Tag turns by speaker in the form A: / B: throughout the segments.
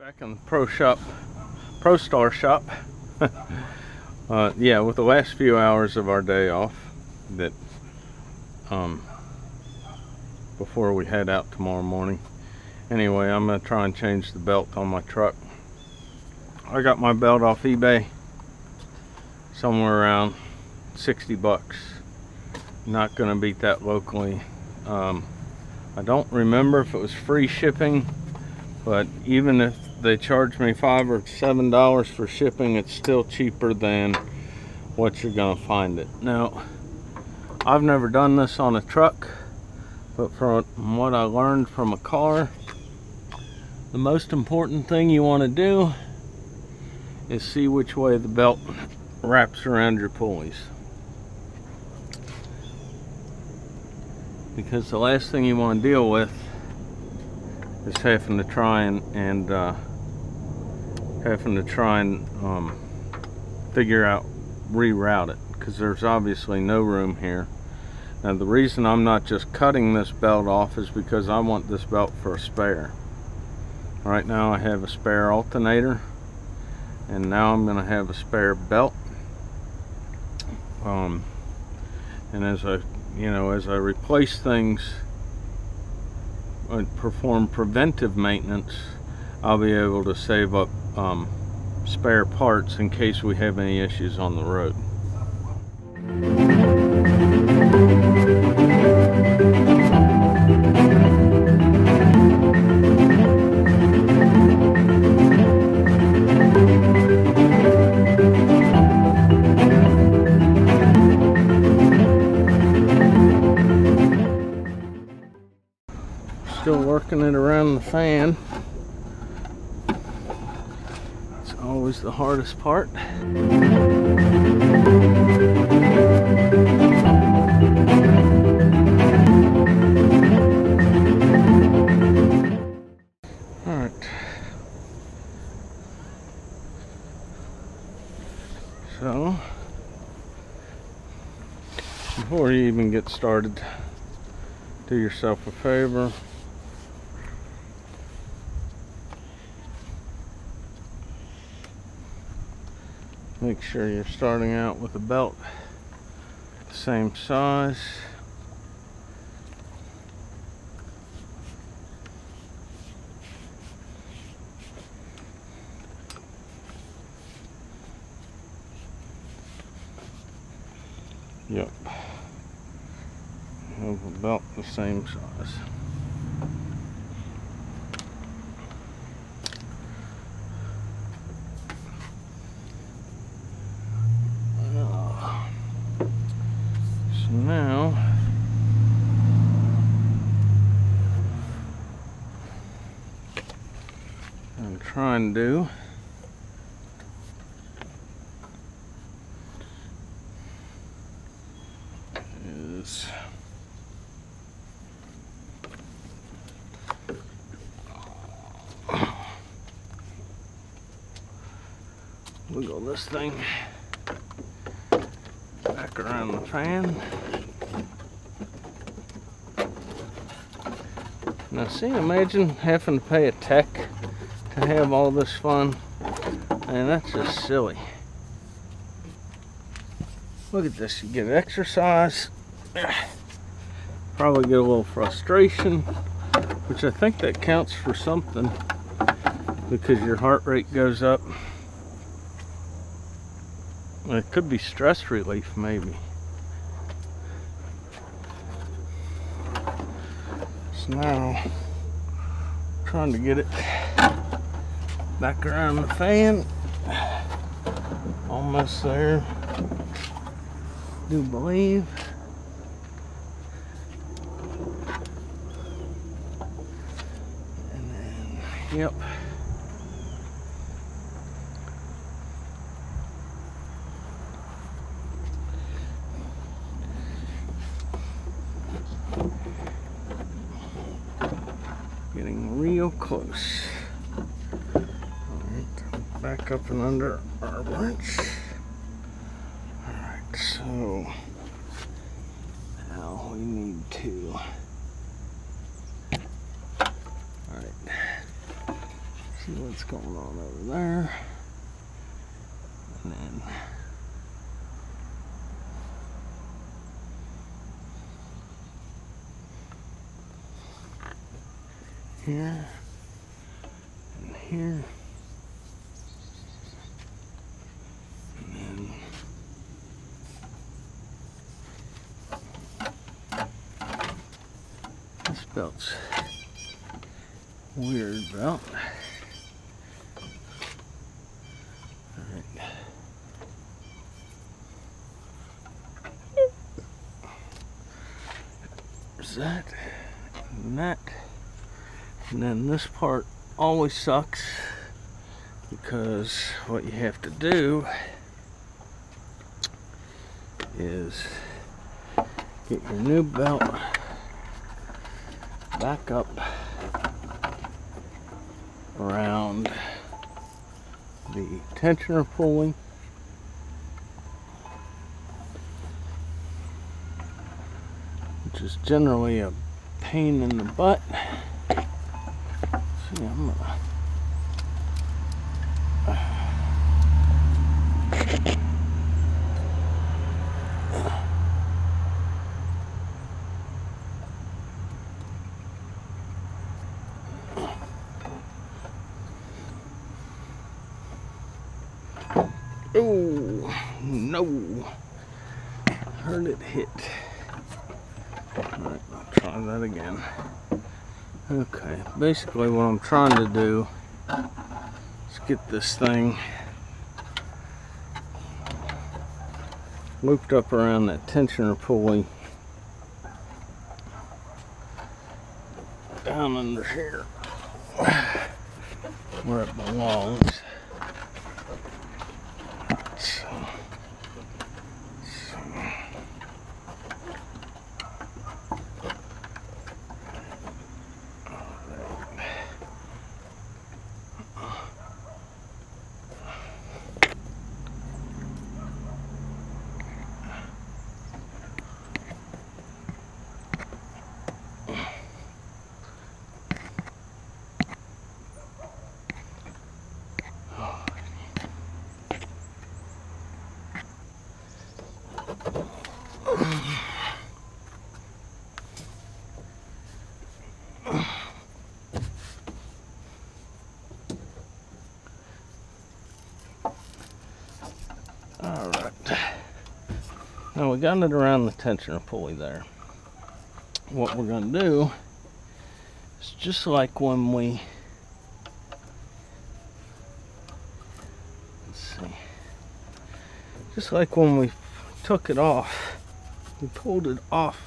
A: Back in the ProStar shop. Yeah, with the last few hours of our day off, that before we head out tomorrow morning. Anyway, I'm gonna try and change the belt on my truck. I got my belt off eBay, somewhere around 60 bucks. Not gonna beat that locally. I don't remember if it was free shipping, but even if they charge me $5 or $7 for shipping, it's still cheaper than what you're gonna find it. Now, I've never done this on a truck, but from what I learned from a car, the most important thing you want to do is see which way the belt wraps around your pulleys. Because the last thing you want to deal with is having to try and figure out, reroute it, because there's obviously no room here. Now the reason I'm not just cutting this belt off is because I want this belt for a spare. Right now I have a spare alternator, and now I'm going to have a spare belt. And as I replace things and perform preventive maintenance, I'll be able to save up spare parts in case we have any issues on the road. Still working it around the fan. It's always the hardest part. Alright. So, before you even get started, do yourself a favor. Make sure you're starting out with a belt the same size. Yep. Have a belt the same size. Now I'm trying to do is wiggle this thing back around the fan. Now see, imagine having to pay a tech to have all this fun. Man, that's just silly. Look at this, you get exercise, probably get a little frustration, which I think that counts for something, because your heart rate goes up. It could be stress relief, maybe. So now, trying to get it back around the fan. Almost there, do believe. And then, yep. Getting real close. Alright, back up and under our wrench. Alright, so now we need to. Alright, See what's going on over there. And then here and here. And then this belt's weird belt. Alright. There's that and that. And then this part always sucks because what you have to do is get your new belt back up around the tensioner pulley, which is generally a pain in the butt. See, I'm gonna oh no, heard it hit. Alright, I'll try that again. Okay, basically what I'm trying to do is get this thing looped up around that tensioner pulley down under here where it belongs. Alright, now we got it around the tensioner pulley there. What we're going to do is just like when we, let's see, just like when we took it off, we pulled it off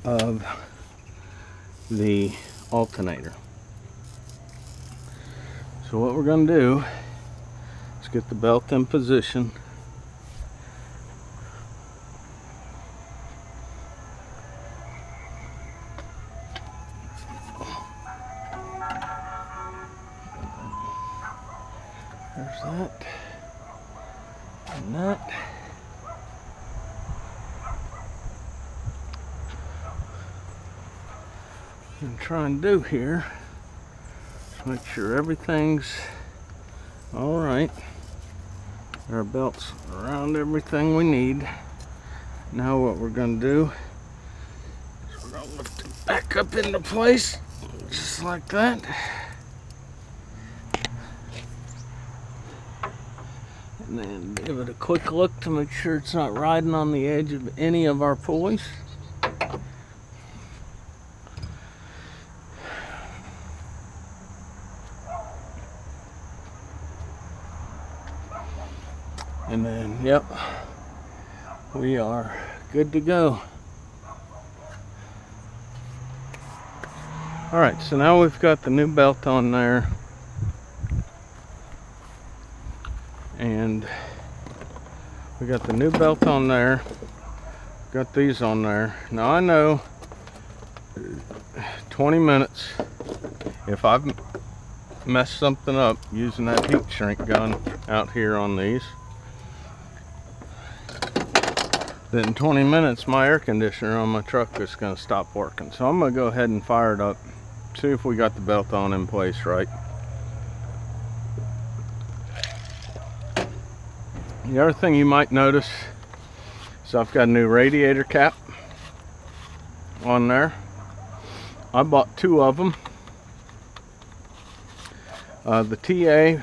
A: of the alternator. So what we're going to do is get the belt in position. There's that and that. What I'm trying to do here is make sure everything's all right. Our belt's around everything we need. Now what we're going to do is we're going to lift it back up into place, just like that. And then give it a quick look to make sure it's not riding on the edge of any of our pulleys. And then, yep, we are good to go. Alright, so now we've got the new belt on there. And we got the new belt on there. Got these on there. Now I know 20 minutes, if I've messed something up using that heat shrink gun out here on these, then in 20 minutes my air conditioner on my truck is going to stop working. So I'm going to go ahead and fire it up, see if we got the belt on in place right. The other thing you might notice is I've got a new radiator cap on there. I bought 2 of them. The TA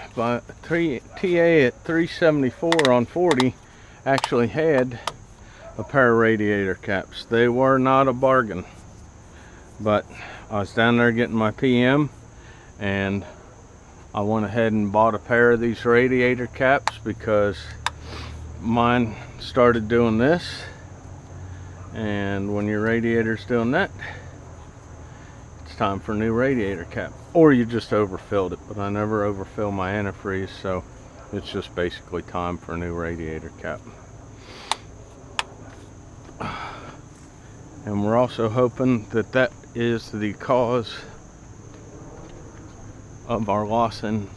A: at 374 on 40 actually had a pair of radiator caps. They were not a bargain, but I was down there getting my PM and I went ahead and bought a pair of these radiator caps because mine started doing this, and when your radiator's doing that, it's time for a new radiator cap. Or you just overfilled it, but I never overfill my antifreeze, so it's just basically time for a new radiator cap. And we're also hoping that that is the cause of our loss in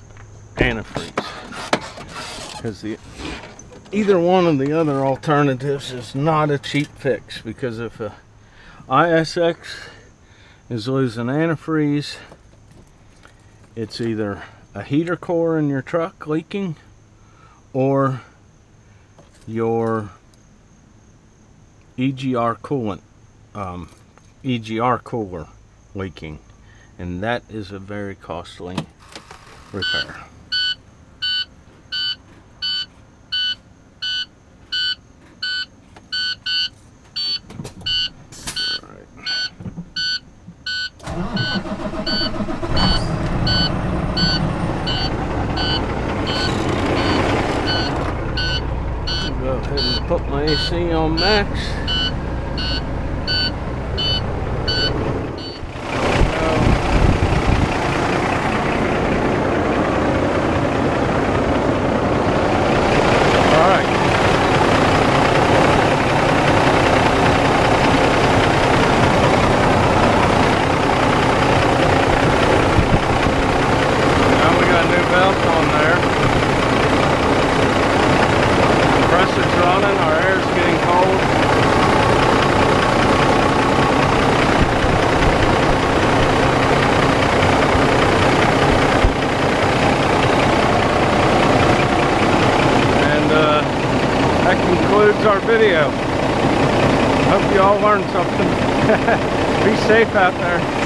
A: antifreeze, because either one of the other alternatives is not a cheap fix. Because if a ISX is losing antifreeze, it's either a heater core in your truck leaking or your EGR coolant, EGR cooler leaking, and that is a very costly repair. Go ahead and put my AC on max. That concludes our video. Hope you all learned something. Be safe out there.